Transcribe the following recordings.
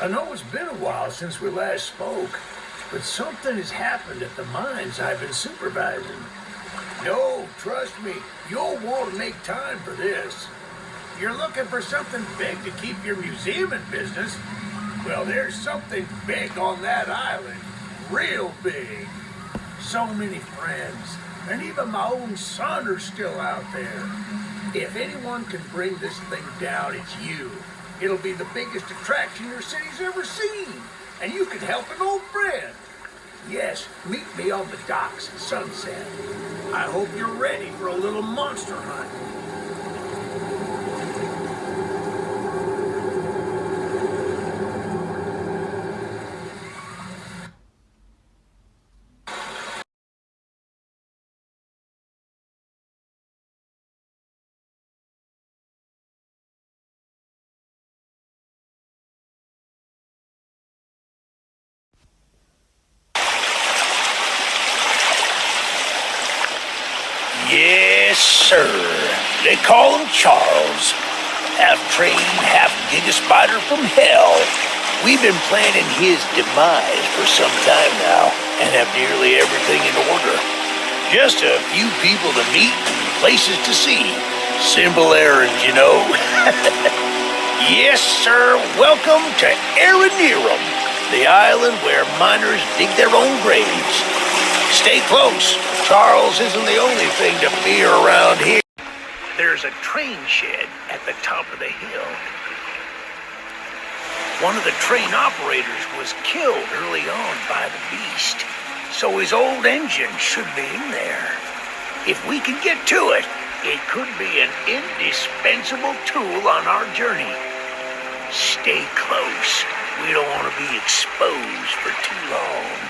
I know it's been a while since we last spoke, but something has happened at the mines I've been supervising. No, trust me, you'll want to make time for this. You're looking for something big to keep your museum in business? Well, there's something big on that island. Real big. So many friends, and even my own son are still out there. If anyone can bring this thing down, it's you. It'll be the biggest attraction your city's ever seen, and you can help an old friend. Yes, meet me on the docks at sunset. I hope you're ready for a little monster hunt. Yes, sir. They call him Charles. Half train, half giga spider from hell. We've been planning his demise for some time now, and have nearly everything in order. Just a few people to meet and places to see. Simple errands, you know. Yes, sir. Welcome to Aranerum, the island where miners dig their own graves. Stay close. Charles isn't the only thing to fear around here. There's a train shed at the top of the hill. One of the train operators was killed early on by the beast, so his old engine should be in there. If we can get to it, it could be an indispensable tool on our journey. Stay close. We don't want to be exposed for too long.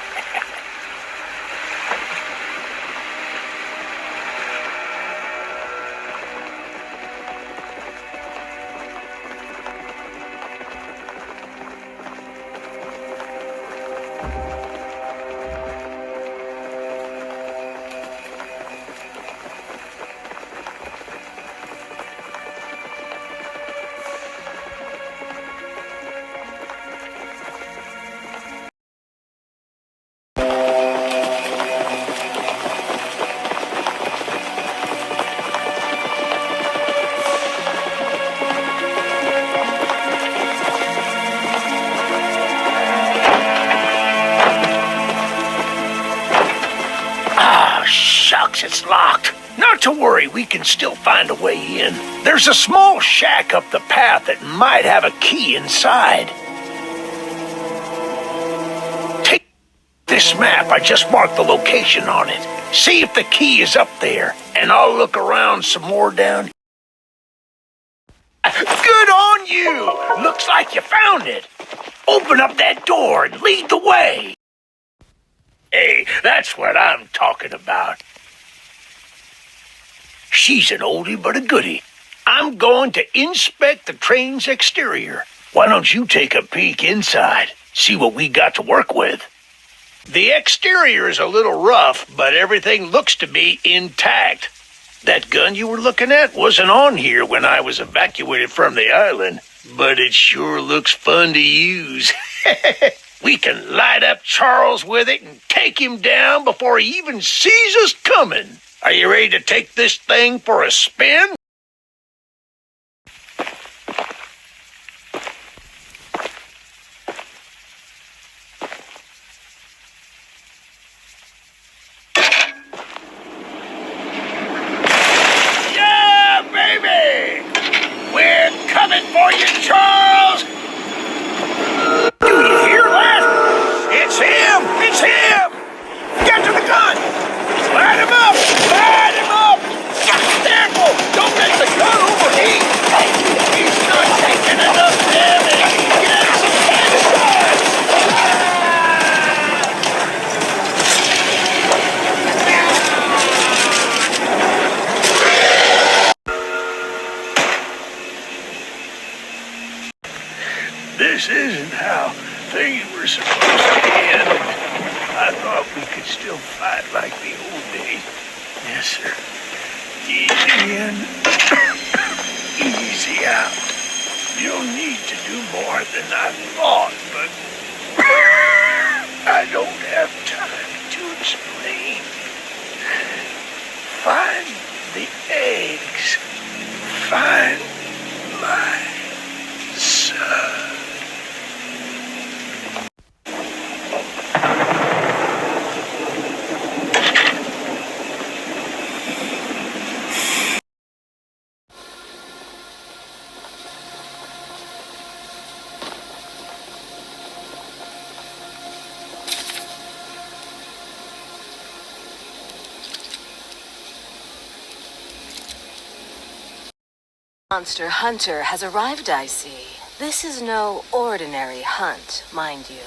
Shucks, it's locked. Not to worry, we can still find a way in. There's a small shack up the path that might have a key inside. Take this map. I just marked the location on it. See if the key is up there, and I'll look around some more down. Good on you! Looks like you found it. Open up that door and lead the way. Hey, that's what I'm talking about. She's an oldie but a goodie. I'm going to inspect the train's exterior. Why don't you take a peek inside, see what we got to work with? The exterior is a little rough, but everything looks to be intact. That gun you were looking at wasn't on here when I was evacuated from the island, but it sure looks fun to use. We can light up Charles with it and take him down before he even sees us coming. Are you ready to take this thing for a spin? Yeah, baby! We're coming for you, Charles! Do you hear that? It's him! It's him! Get to the gun! Light him up! Light him up! Careful! Don't let the gun overheat! He's not taking enough damage! Get some headshot! This isn't how things were supposed to end. I thought we could still fight like the old days. Yes, sir. Easy in, easy out. You'll need to do more than I thought, but I don't have time to explain. Find the eggs. Find my son. Monster Hunter has arrived, I see. This is no ordinary hunt, mind you.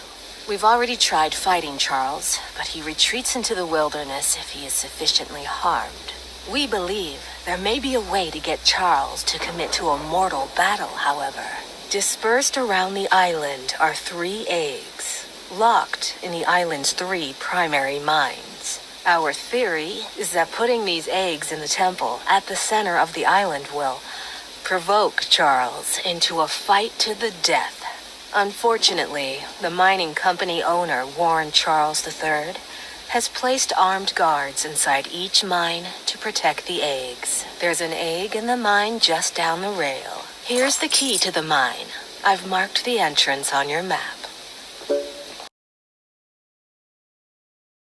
We've already tried fighting Charles, but he retreats into the wilderness if he is sufficiently harmed. We believe there may be a way to get Charles to commit to a mortal battle, however. Dispersed around the island are 3 eggs, locked in the island's 3 primary mines. Our theory is that putting these eggs in the temple at the center of the island will provoke Charles into a fight to the death. Unfortunately, the mining company owner, Warren Charles III, has placed armed guards inside each mine to protect the eggs. There's an egg in the mine just down the rail. Here's the key to the mine. I've marked the entrance on your map.